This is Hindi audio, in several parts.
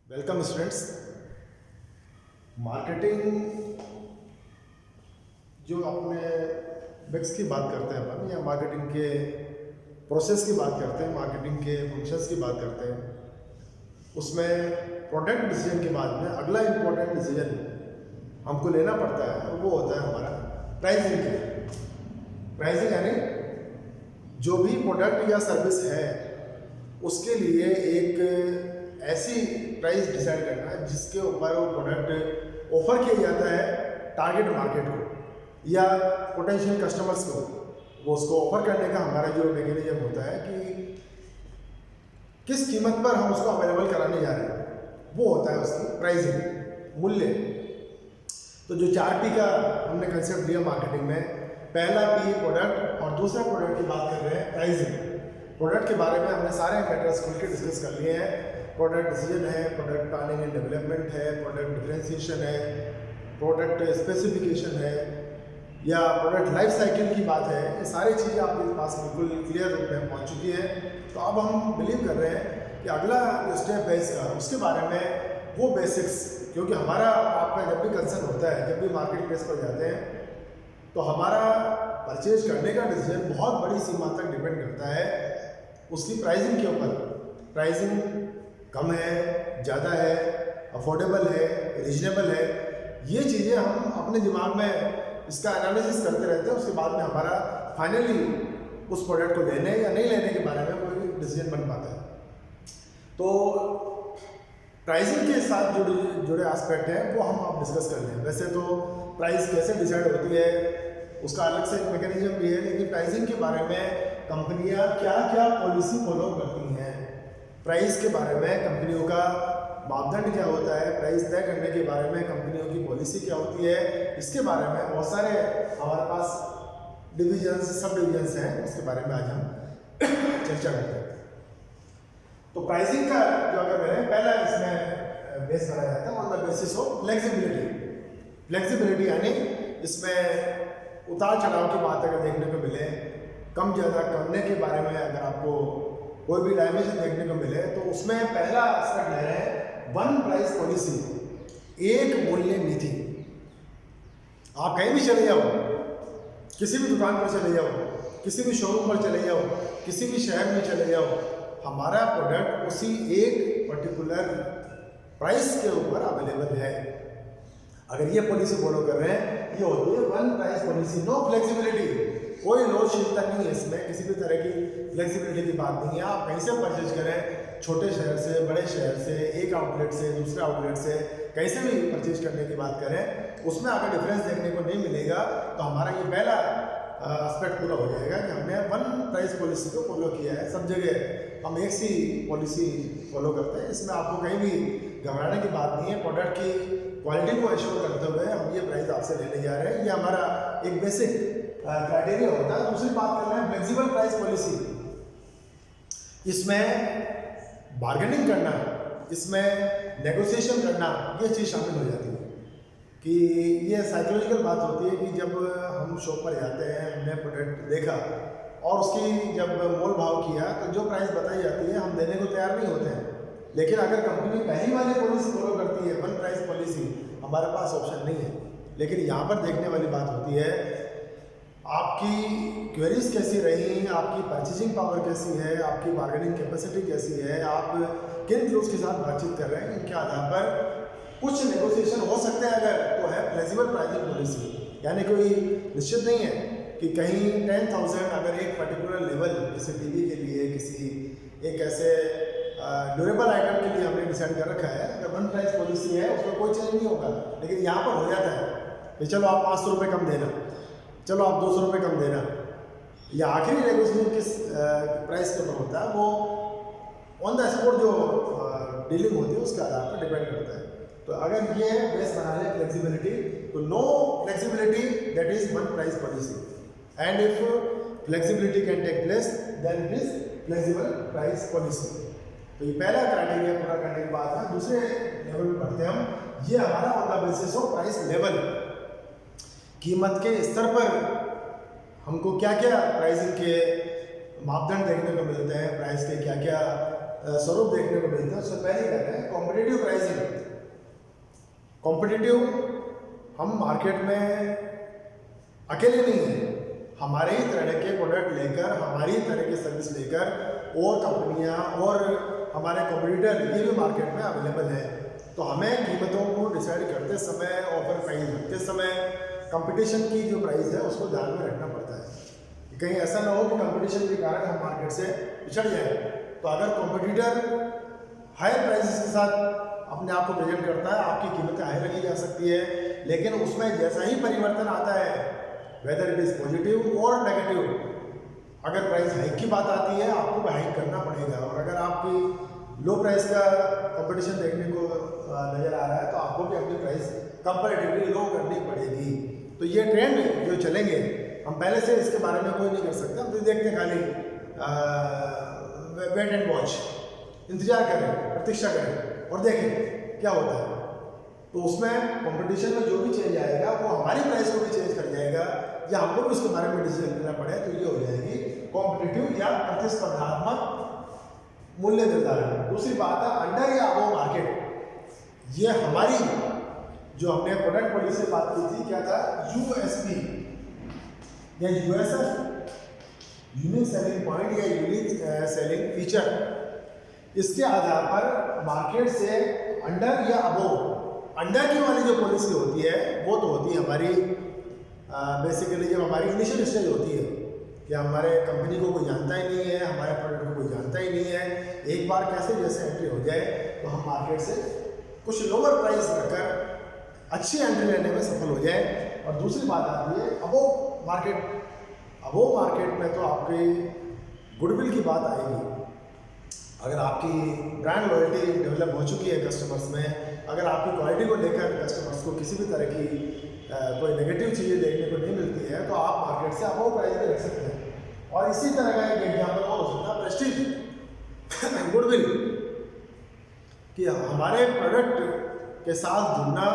Welcome students. मार्केटिंग जो अपने बिक्स की बात करते हैं अपन, या मार्केटिंग के प्रोसेस की बात करते हैं, मार्केटिंग के फंक्शंस की बात करते हैं, उसमें प्रोडक्ट डिसीजन के बाद में अगला इम्पोर्टेंट डिसीजन हमको लेना पड़ता है, और वो होता है हमारा प्राइसिंग। प्राइसिंग यानी जो भी प्रोडक्ट या सर्विस है उसके लिए एक ऐसी प्राइस डिसाइड करना है जिसके ऊपर वो प्रोडक्ट ऑफर किया जाता है टारगेट मार्केट को या पोटेंशियल कस्टमर्स को। वो उसको ऑफर करने का हमारा जो मैकेनिज्म होता है कि किस कीमत पर हम उसको अवेलेबल कराने जा रहे हैं, वो होता है उसकी प्राइसिंग, मूल्य। तो जो 4P का हमने कंसेप्ट लिया मार्केटिंग में, पहला P प्रोडक्ट और दूसरा प्रोडक्ट की बात कर रहे हैं प्राइसिंग। प्रोडक्ट के बारे में हमने सारे मैटर्स खुल के डिस्कस कर लिए हैं। प्रोडक्ट डिसीजन है, प्रोडक्ट प्लानिंग एंड डेवलपमेंट है, प्रोडक्ट डिफरेंशिएशन है, प्रोडक्ट स्पेसिफिकेशन है, या प्रोडक्ट लाइफ साइकिल की बात है। ये सारी चीज़ें आपके पास बिल्कुल क्लियर रूप में पहुंच चुकी है। तो अब हम बिलीव कर रहे हैं कि अगला जो स्टेप है इसका, उसके बारे में वो बेसिक्स, क्योंकि हमारा आपका जब भी कंसर्न होता है, जब भी मार्केट प्लेस पर जाते हैं, तो हमारा परचेज करने का डिसीजन बहुत बड़ी सीमा तक डिपेंड करता है उसकी प्राइसिंग के ऊपर। प्राइसिंग कम है, ज़्यादा है, अफोर्डेबल है, रीजनेबल है, ये चीज़ें हम अपने दिमाग में इसका एनालिसिस करते रहते हैं। उसके बाद में हमारा फाइनली उस प्रोडक्ट को लेने या नहीं लेने के बारे में कोई डिसीजन बन पाता है। तो प्राइसिंग के साथ जुड़े एस्पेक्ट हैं वो हम आप डिस्कस कर लें। वैसे तो प्राइस कैसे डिसाइड होती है उसका अलग से एक मैकेनिज्म भी है, लेकिन प्राइसिंग के बारे में कंपनियां क्या क्या पॉलिसी फॉलो करती हैं, प्राइस के बारे में कंपनियों का मापदंड क्या होता है, प्राइस तय करने के बारे में कंपनियों की पॉलिसी क्या होती है, इसके बारे में बहुत सारे हमारे पास डिविजन्स, सब डिविजन्स हैं, उसके बारे में आज हम चर्चा करते हैं। तो प्राइसिंग का जो अगर करें, पहला इसमें बेस बनाया जाता है on the basis of flexibility. Flexibility यानी इसमें उतार चढ़ाव की बात अगर देखने को मिले, कम ज़्यादा करने के बारे में अगर आपको कोई भी डायमेंशन देखने को मिले, तो उसमें पहला एस्पेक्ट ले रहे हैं वन प्राइस पॉलिसी, एक मूल्य नीति। आप कहीं भी चले जाओ, किसी भी दुकान पर चले जाओ, किसी भी शोरूम पर चले जाओ, किसी भी शहर में चले जाओ, हमारा प्रोडक्ट उसी एक पर्टिकुलर प्राइस के ऊपर अवेलेबल है। अगर ये पॉलिसी फॉलो कर रहे हैं, ये होती है one price policy, no flexibility. कोई लोचशीलता नहीं है इसमें, किसी भी तरह की फ्लेक्सिबिलिटी की बात नहीं है। आप कहीं से परचेज करें, छोटे शहर से, बड़े शहर से, एक आउटलेट से दूसरे आउटलेट से, कहीं से भी परचेज करने की बात करें, उसमें अगर डिफरेंस देखने को नहीं मिलेगा तो हमारा ये पहला एस्पेक्ट पूरा हो जाएगा कि हमने वन प्राइस पॉलिसी को फॉलो किया है। सब जगह हम एक सी पॉलिसी फॉलो करते हैं, इसमें आपको कहीं भी घबराने की बात नहीं है। प्रोडक्ट की क्वालिटी को एश्योर करते हुए हम ये प्राइस आपसे लेने जा रहे हैं, ये हमारा एक बेसिक क्राइटेरिया होता है। दूसरी बात कर रहे हैं फ्लेक्सिबल प्राइस पॉलिसी। इसमें बार्गेनिंग करना, इसमें नेगोशिएशन करना, ये चीज़ शामिल हो जाती है। कि ये साइकोलॉजिकल बात होती है कि जब हम शॉप पर जाते हैं, हमने प्रोडक्ट देखा और उसकी जब मोल भाव किया, तो जो प्राइस बताई जाती है हम देने को तैयार नहीं होते हैं। लेकिन अगर कंपनी पहली वाली पॉलिसी फॉलो करती है, वन प्राइस पॉलिसी, हमारे पास ऑप्शन नहीं है। लेकिन यहाँ पर देखने वाली बात होती है आपकी क्वेरीज कैसी रही, आपकी परचेजिंग पावर कैसी है, आपकी बार्गेनिंग कैपेसिटी कैसी है, आप किन ग्रुप्स के साथ बातचीत कर रहे हैं, इनके आधार पर कुछ नेगोशिएशन हो सकते हैं। अगर तो है फ्लेक्सिबल प्राइसिंग पॉलिसी, यानी कोई निश्चित नहीं है कि कहीं 10,000 अगर एक पर्टिकुलर लेवल, जैसे टीवी के लिए, किसी एक ऐसे ड्यूरेबल आइटम के लिए हमने डिसाइड कर रखा है, अगर वन प्राइस पॉलिसी है उसमें कोई चेंज नहीं होगा। लेकिन यहाँ पर हो जाता है कि चलो आप 500 रुपये कम देना, चलो आप 200 रुपये कम देना, या आखिरी नेगोशिएशन किस प्राइस के ऊपर होता है, वो ऑन द स्पॉट जो डीलिंग होती है उसके आधार पर डिपेंड करता है। तो अगर ये बेस बना ले फ्लेक्सिबिलिटी, तो no flexibility, that is one price policy. And if flexibility can take place, then it is flexible price policy. तो ये पहला क्राइटेरिया पूरा करने के बाद में दूसरे लेवल में बढ़ते हैं हम। ये हमारा on the basis of price level, कीमत के स्तर पर हमको क्या क्या प्राइसिंग के मापदंड देखने को मिलते हैं, प्राइस के क्या क्या स्वरूप देखने को मिलता है। उससे पहले कहते हैं कॉम्पिटिटिव प्राइसिंग। कॉम्पिटिटिव, हम मार्केट में अकेले नहीं हैं, हमारे ही तरह के प्रोडक्ट लेकर, हमारी ही तरह की सर्विस लेकर और कंपनियां और हमारे कॉम्पिटिटर ये भी मार्केट में अवेलेबल है। तो हमें कीमतों को डिसाइड करते समय, ऑफर प्राइस रखते समय कंपटीशन की जो प्राइस है उसको ध्यान में रखना पड़ता है। कहीं ऐसा ना हो कि कंपटीशन के कारण हम मार्केट से पिछड़ जाए। तो अगर कॉम्पिटिटर हाई प्राइसेस के साथ अपने आप को प्रेजेंट करता है, आपकी कीमतें हाई रखी जा सकती है, लेकिन उसमें जैसा ही परिवर्तन आता है, वेदर इट इज़ पॉजिटिव और नेगेटिव, अगर प्राइस हाइक की बात आती है आपको हाइक करना पड़ेगा। और अगर आपकी लो प्राइस का कंपटीशन देखने को नज़र आ रहा है तो आपको भी अपनी प्राइस कंपैरेटिवली लो करनी पड़ेगी। तो ये ट्रेंड जो चलेंगे, हम पहले से इसके बारे में कोई नहीं कर सकते, हम तो देखते हैं खाली वेट एंड वॉच, इंतजार करें, प्रतीक्षा करें और देखें क्या होता है। तो उसमें कंपटीशन में जो भी चेंज आएगा वो हमारी प्राइस को भी चेंज कर जाएगा, या हमको भी उसके बारे में डिसीजन लेना पड़े, तो ये हो जाएगी कॉम्पिटिटिव या प्रतिस्पर्धात्मक मूल्य निर्धारण। दूसरी बात है अंडर या अबव मार्केट। ये हमारी जो हमने प्रोडक्ट पॉलिसी से बात की थी, क्या था, यूएसपी या यूएसएफ, यूनिक सेलिंग पॉइंट या यूनिक सेलिंग फीचर। इसके आधार पर मार्केट से अंडर या अबव, अंडर की वाली जो पॉलिसी होती है वो तो होती है हमारी बेसिकली जब हमारी इनिशियल स्टेज होती है कि हमारे कंपनी को कोई जानता ही नहीं है, हमारे प्रोडक्ट को कोई जानता ही नहीं है, एक बार कैसे जैसे एंट्री हो जाए तो हम मार्केट से कुछ लोअर प्राइस रखकर अच्छी एंट्री लेने में सफल हो जाए। और दूसरी बात आती है अबव मार्केट। अबव मार्केट में तो आपकी गुडविल की बात आएगी। अगर आपकी ब्रांड लॉयल्टी डेवलप हो चुकी है कस्टमर्स में, अगर आपकी क्वालिटी को लेकर कस्टमर्स को किसी भी तरह की कोई नेगेटिव चीज़ें देखने को नहीं मिलती है, तो आप मार्केट से अबव प्राइस में रख सकते हैं। और इसी तरह का एक एग्जाम्पल और हो सकता है प्रेस्टीज, गुडविल, कि हमारे प्रोडक्ट के साथ जुड़ना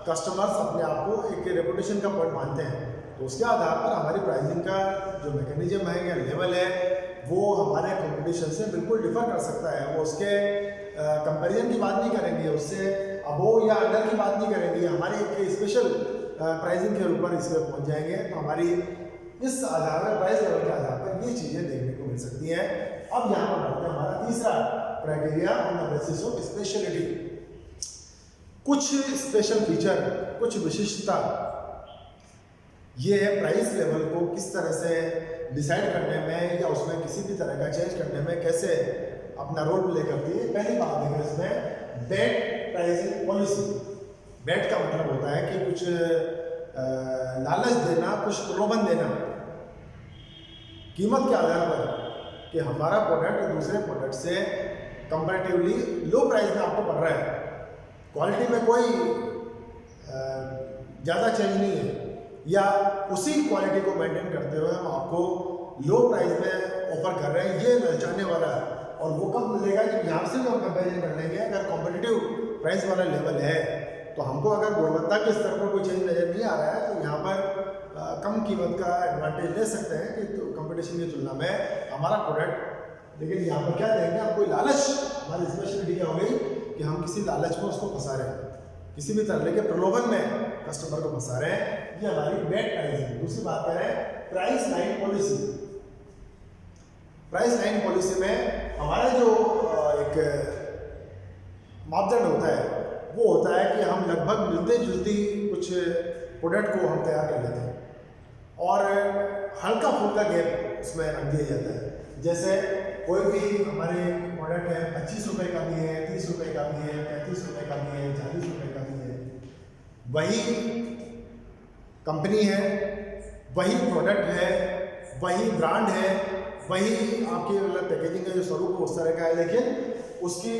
कस्टमर्स अपने आप को एक रेपुटेशन का पॉइंट मानते हैं। तो उसके आधार पर हमारी प्राइसिंग का जो मैकेनिज्म है या लेवल है वो हमारे कंपटीशन से बिल्कुल डिफर कर सकता है। वो उसके कंपैरिजन की बात नहीं करेंगे, उससे अबव या अंडर की बात नहीं करेंगे, हमारी एक स्पेशल प्राइसिंग के ऊपर इस पर पहुँच जाएंगे। तो हमारी इस आधार पर, प्राइस लेवल के आधार पर ये चीज़ें देखने को मिल सकती हैं। अब यहाँ पर बढ़ते हैं हमारा तीसरा criteria on the basis of speciality. कुछ स्पेशल फीचर, कुछ विशिष्टता, ये प्राइस लेवल को किस तरह से डिसाइड करने में या उसमें किसी भी तरह का चेंज करने में कैसे अपना रोल प्ले करती है। पहली बात देखें इसमें बेट प्राइसिंग पॉलिसी। बेट का मतलब होता है कि कुछ लालच देना, कुछ प्रलोभन देना कीमत के आधार पर कि हमारा प्रोडक्ट दूसरे प्रोडक्ट से कंपैरेटिवली लो प्राइस में आपको पड़ रहा है, क्वालिटी में कोई ज़्यादा चेंज नहीं है, या उसी क्वालिटी को मेंटेन करते हुए हम आपको लो प्राइस में ऑफर कर रहे हैं, ये ललचाने वाला है। और वो कब मिलेगा जब यहाँ से हम कंपेरिजन कर लेंगे। अगर कॉम्पिटिटिव प्राइस वाला लेवल है तो हमको अगर गुणवत्ता के स्तर पर कोई चेंज नज़र नहीं आ रहा है तो यहाँ पर कम कीमत का एडवांटेज ले सकते हैं कि तो कंपटीशन की तुलना में हमारा प्रोडक्ट। लेकिन यहाँ पर क्या देंगे, हम कोई लालच, हमारी स्पेशलिटी क्या हो गई कि हम किसी लालच में उसको फंसा रहे हैं, किसी भी तरह के प्रलोभन में कस्टमर को फंसा रहे हैं। ये हमारी बेट प्राइसिंग। दूसरी बात करें price line policy. Price line policy में हमारा जो एक मापदंड होता है वो होता है कि हम लगभग मिलते जुलती कुछ प्रोडक्ट को हम तैयार कर लेते हैं और हल्का फुल्का गैप उसमें रख दिया जाता है। जैसे कोई भी हमारे प्रोडक्ट है 25 रुपये का भी है, 30 रुपये का भी है, 35 रुपये का भी है, 40 रुपये का भी है। वही कंपनी है, वही प्रोडक्ट है, वही ब्रांड है, वही आपकी मतलब पैकेजिंग का जो स्वरूप है उस तरह का है, लेकिन उसकी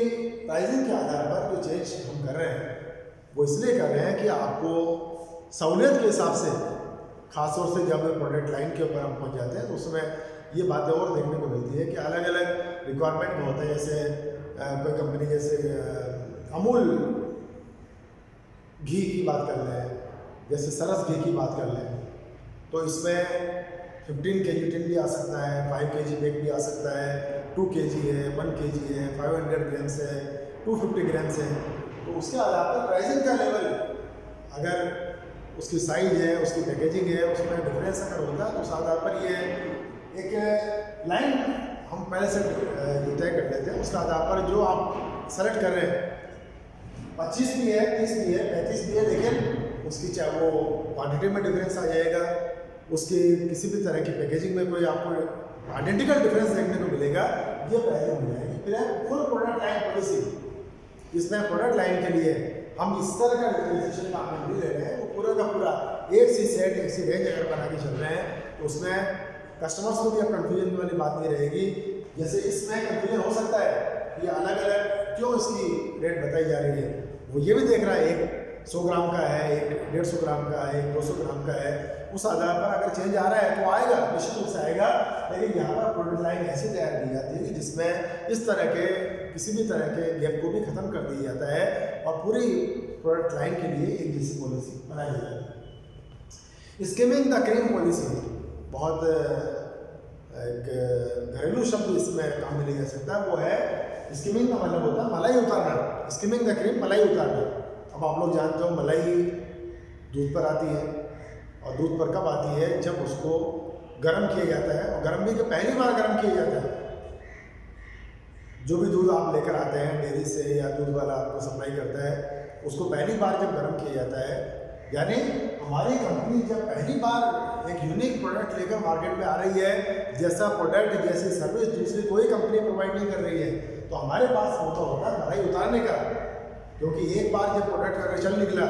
प्राइसिंग के आधार पर जो चेंज हम कर रहे हैं वो इसलिए कर रहे हैं कि आपको सहूलियत के हिसाब से, खासतौर से जब प्रोडक्ट लाइन के ऊपर हम पहुंच जाते हैं तो उसमें ये बातें और देखने को मिलती है कि अलग अलग रिक्वायरमेंट होता है। जैसे कोई कंपनी जैसे अमूल घी की बात कर लें, जैसे सरस घी की बात कर लें, तो इसमें 15 kg टिन भी आ सकता है, 5 kg बैग भी आ सकता है, 2 kg है, 1 kg है, 500 ग्राम्स है, 250 ग्राम्स है। तो उसके आधार पर प्राइसिंग का लेवल, अगर उसकी साइज है, उसकी पैकेजिंग है, उसमें डिफरेंस अगर होता है तो उस आधार पर ये एक लाइन हम पहले से तय कर लेते हैं। उसके आधार पर जो आप सेलेक्ट कर रहे हैं, 25 भी है, 30 भी है, 35 भी है, लेकिन उसकी चाहे वो क्वान्टिटी में डिफरेंस आ जाएगा, उसकी किसी भी तरह की पैकेजिंग में कोई आपको आइडेंटिकल डिफरेंस देखने को मिलेगा, ये प्राइसिंग हो जाएगी। फिर है फुल प्रोडक्ट लाइन पॉलिसी। इसमें प्रोडक्ट लाइन के लिए हम इस तरह का डिफरेंशिएशन का नहीं ले रहे हैं, वो पूरा का पूरा एक सी सेट, एक सी रेंज अगर बना के चल रहे हैं तो उसमें कस्टमर्स को भी अब कन्फ्यूजन वाली बात नहीं रहेगी। जैसे इसमें कन्फ्यूजन हो सकता है कि अलग अलग क्यों इसकी रेट बताई जा रही है, वो ये भी देख रहा है एक 100 ग्राम का है, एक 150 ग्राम का है, एक 200 ग्राम का है। उस आधार पर अगर चेंज आ रहा है तो आएगा, निश्चित रूप से आएगा। लेकिन यहाँ पर प्रोडक्ट लाइन ऐसे तैयार की जाती है कि जिसमें इस तरह के किसी भी तरह के गैप को भी खत्म कर दिया जाता है और पूरी प्रोडक्ट लाइन के लिए एक जैसी पॉलिसी बनाई जाती है। स्किमिंग द क्रीम पॉलिसी बहुत एक घरेलू शब्द इसमें काम में लिया जा सकता है, वो है स्किमिंग का मतलब होता है मलाई उतारना। स्किमिंग द क्रीम, मलाई उतारना। अब आप लोग जानते हो मलाई दूध पर आती है, और दूध पर कब आती है, जब उसको गर्म किया जाता है, और गर्म भी के पहली बार गर्म किया जाता है। जो भी दूध आप लेकर आते हैं डेयरी से या दूध वाला आपको सप्लाई करता है, उसको पहली बार जब गर्म किया जाता है, यानी हमारी कंपनी जब पहली बार एक यूनिक प्रोडक्ट लेकर मार्केट में आ रही है, जैसा प्रोडक्ट जैसी सर्विस दूसरी कोई कंपनी प्रोवाइड नहीं कर रही है, तो हमारे पास मौका होता है मलाई उतारने का। क्योंकि एक बार जब प्रोडक्ट अगर चल निकला,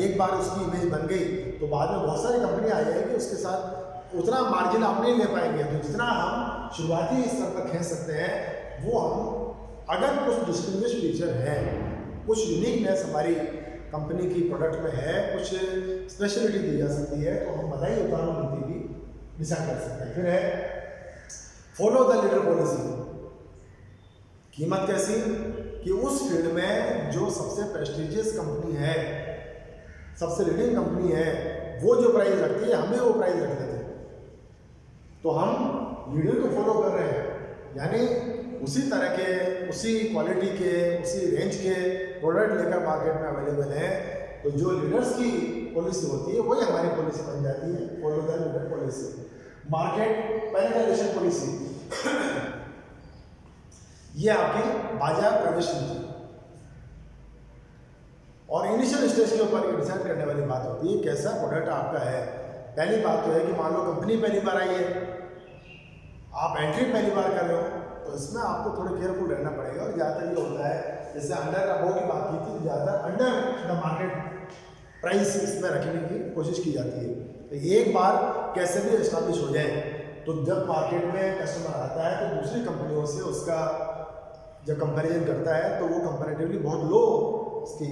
एक बार उसकी इमेज बन गई, तो बाद में बहुत सारी कंपनी आ जाएगी, उसके साथ उतना मार्जिन आप नहीं ले पाएंगे। तो जितना हम शुरुआती स्तर पर खींच सकते हैं, वो हम अगर कुछ डिस्टिंग्विश फीचर है, कुछ यूनिकनेस हमारी कंपनी की प्रोडक्ट में है, कुछ स्पेशलिटी दी जा सकती है, तो हम मलाई उतारने नीति भी डिसाइड कर सकते हैं। फिर है फॉलो द लीडर पॉलिसी। कीमत कैसी कि उस फील्ड में जो सबसे प्रेस्टिजियस कंपनी है, सबसे लीडिंग कंपनी है, वो जो प्राइस रखती है, हमें वो प्राइस रख देते हैं। तो हम लीडर को फॉलो कर रहे हैं, यानी उसी तरह के, उसी क्वालिटी के, उसी रेंज के प्रोडक्ट लेकर मार्केट में अवेलेबल हैं। तो जो लीडर्स की पॉलिसी होती है वही हमारी पॉलिसी बन जाती है, follow the leader policy. Market penetration policy ये आपकी बाजार प्रवेश नीति और इनिशियल स्टेज के ऊपर डिसाइड करने वाली बात होती है कैसा प्रोडक्ट आपका है। पहली बात तो है कि मान लो कंपनी पहली बार आई है, आप एंट्री पहली बार कर रहे हो, तो इसमें आपको थोड़ा केयरफुल रहना पड़ेगा। और ज़्यादातर ये होता है, जैसे अंडर अबोव की बात की थी, ज़्यादातर अंडर द मार्केट प्राइस इसमें रखने की कोशिश की जाती है। तो एक बार कैसे भी एस्टाब्लिश हो जाए, तो जब मार्केट में कस्टमर आता है तो दूसरी कंपनियों से उसका जब कंपैरिजन करता है तो वो कंपैरेटिवली बहुत लो उसकी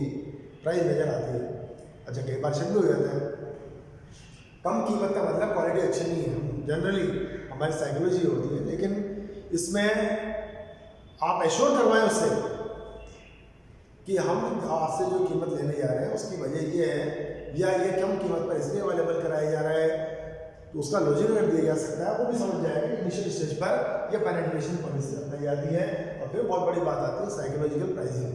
प्राइस नज़र आती है। अच्छा, कई बार शक भी हो जाता है। कम कीमत का मतलब क्वालिटी अच्छी नहीं है, जनरली हमारी साइकोलॉजी होती है। लेकिन इसमें आप एश्योर करवाएं उससे कि हम आपसे जो कीमत लेने जा रहे हैं उसकी वजह ये है, या ये कम कीमत पर इसलिए अवेलेबल कराया जा रहा है, तो उसका लॉजिक अगर दिया जा सकता है, वो भी समझ जाएगा। इनिशियल स्टेज पर यह पेनिट्रेशन पॉलिसी अपनाई जाती है। और फिर बहुत बड़ी बात आती है साइकोलॉजिकल प्राइसिंग।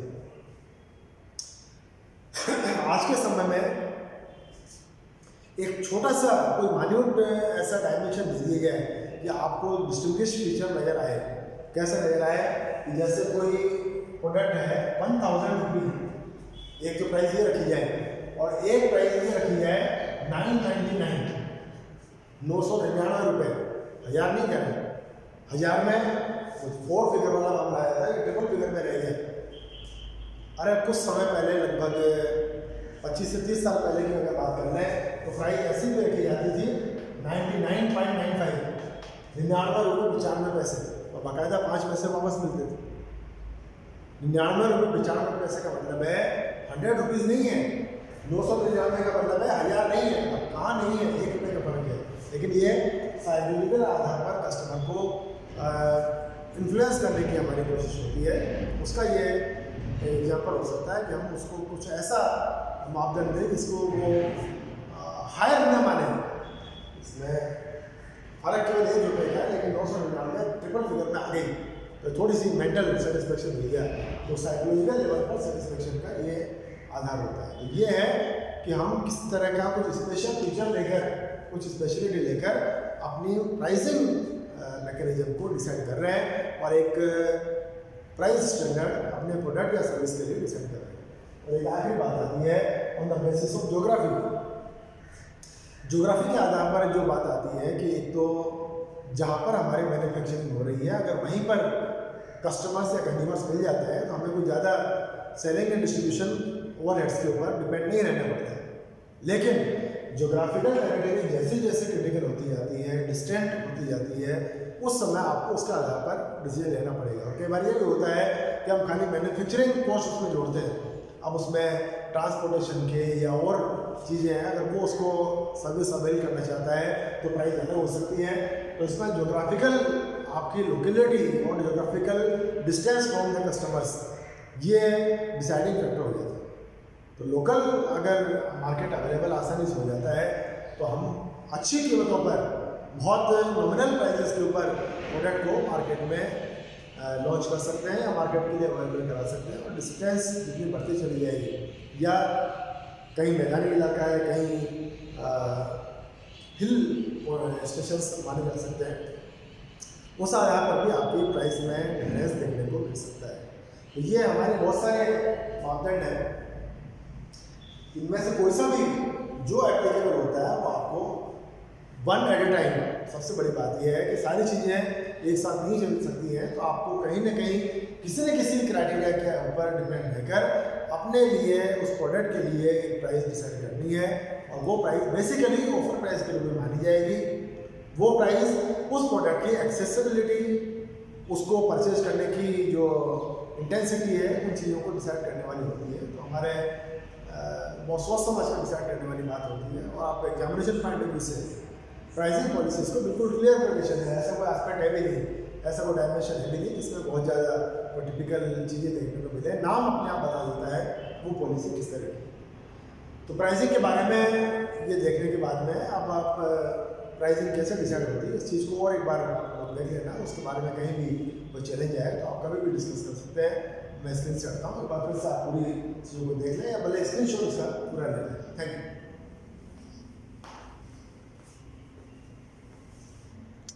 आज के समय में एक छोटा सा कोई माइन्यूट ऐसा डायमेंशन दिया गया है कि आपको डिस्टिंग्विश फीचर नजर आए। कैसे नजर आए कि जैसे कोई प्रोडक्ट है 1000 रुपये, एक तो प्राइस ये रखी जाए, और एक प्राइस ये रखी जाए 999, 999 रुपये। 1000 नहीं कह रहे, 1000 में 4 फिगर वाला मामला आया था, ये ट्रिपल फिगर में रह गया। अरे कुछ समय पहले, लगभग 25 से 30 साल पहले की अगर बात कर लें, तो प्राइस ऐसी भी रखी जाती थी 99.95, 99 रुपये 95 पैसे, और बाकायदा 5 पैसे वापस मिलते थे। 99 रुपये 95 पैसे का मतलब है 100 रुपीज़ नहीं है, 999 का मतलब है 1000 नहीं है। अब कहाँ नहीं है, 1 रुपये का फर्क है। लेकिन ये साइकोलॉजिकल आधार पर कस्टमर को इन्फ्लुएंस करने की हमारी कोशिश होती है। उसका ये एग्जाम्पल हो सकता है कि हम उसको कुछ ऐसा मापदंड दें जिसको वो हायर न माने। इसमें फर्क केवल 1 रुपये का है, लेकिन 999 ट्रिपल फिगर में आ गई, थोड़ी सी मेंटल सेटिस्फेक्शन मिल गया, तो साइकोलॉजिकल लेवल पर सेटिस्फेक्शन का ये आधार होता है। तो ये है कि हम किस तरह का कुछ स्पेशल फीचर लेकर, कुछ स्पेशलिटी लेकर अपनी प्राइसिंग मैकेनिज्म को डिसाइड कर रहे हैं और एक प्राइस स्टैंडर्ड अपने प्रोडक्ट या सर्विस के लिए डिसाइड कर रहे हैं। और एक आखिरी बात आती है on the basis of geography. Geography के आधार पर जो बात आती है कि एक तो जहाँ पर हमारी मैन्युफैक्चरिंग हो रही है, अगर वहीं पर कस्टमर्स या कंज्यूमर्स मिल जाते हैं तो हमें कुछ ज़्यादा सेलिंग एंड डिस्ट्रीब्यूशन ओवरहेड्स के ऊपर डिपेंड नहीं रहना पड़ता है। लेकिन ज्योग्राफिकल टेरिटरी जैसे जैसे क्रिटिकल होती जाती है, डिस्टेंट होती जाती है, उस समय आपको उसके आधार पर डिसीजन लेना पड़ेगा। और कई बार ये भी होता है कि हम खाली मैन्युफैक्चरिंग कॉस्ट उसमें जोड़ते हैं, अब उसमें ट्रांसपोर्टेशन के या और चीज़ें हैं, अगर वो उसको सर्विस अवेल करना चाहता है तो प्राइस अलग हो सकती है। तो इसमें ज्योग्राफिकल आपकी लोकेलिटी और geographical distance from the customers ये डिसाइडिंग फैक्टर हो जाता है। तो लोकल अगर मार्केट अवेलेबल आसानी से हो जाता है तो हम अच्छी कीमतों पर, बहुत नॉमिनल प्राइसेस के ऊपर प्रोडक्ट को मार्केट में लॉन्च कर सकते हैं या मार्केट के लिए अवेलेबल करा सकते हैं। और डिस्टेंस जितनी बढ़ती चली जाएगी या कहीं मैदानी इलाका है, कहीं हिल स्टेशंस माने जा सकते हैं, उस आधार पर भी आपकी प्राइस में डिफरेंस देखने को मिल सकता है। तो ये हमारे बहुत सारे मापदंड हैं, इनमें से कोई सा भी जो एप्लीकेबल होता है वो आपको वन एट ए टाइम, सबसे बड़ी बात यह है कि सारी चीज़ें एक साथ नहीं चल सकती हैं, तो आपको कहीं ना कहीं किसी न किसी क्राइटेरिया के ऊपर डिपेंड रहकर अपने लिए उस प्रोडक्ट के लिए एक प्राइस डिसाइड करनी है। और वो प्राइस बेसिकली ऑफर प्राइस के रूप में मानी जाएगी। वो प्राइस उस प्रोडक्ट की एक्सेसिबिलिटी, उसको परचेज करने की जो इंटेंसिटी है, उन चीज़ों को डिसाइड करने वाली होती है। तो हमारे बहुत सोच समझ कर डिसाइड करने वाली बात होती है। और आप एग्जामिनेशन पॉइंट ऑफ व्यू से प्राइसिंग पॉलिसीज को बिल्कुल क्लियर प्रोविजन है, ऐसा कोई एस्पेक्ट है भी नहीं, ऐसा कोई डायमेंशन है भी नहीं जिसमें बहुत ज़्यादा टिपिकल चीज़ें देखने को मिले। नाम अपने आप बता देता है वो पॉलिसी किस तरह की। तो प्राइसिंग के बारे में ये देखने के बाद में अब आप प्राइसिंग कैसे डिसाइड होती है इस चीज़ को और एक बार देख लेना। उसके बारे में कहीं भी कोई चैलेंज आए तो आप कभी भी डिस्कस कर सकते हैं। मैं स्क्रीन से हटता हूँ, एक बार फिर से आप पूरी चीज़ों को देख लें या भले स्क्रीन शॉट इसका पूरा ले लें। Thank you.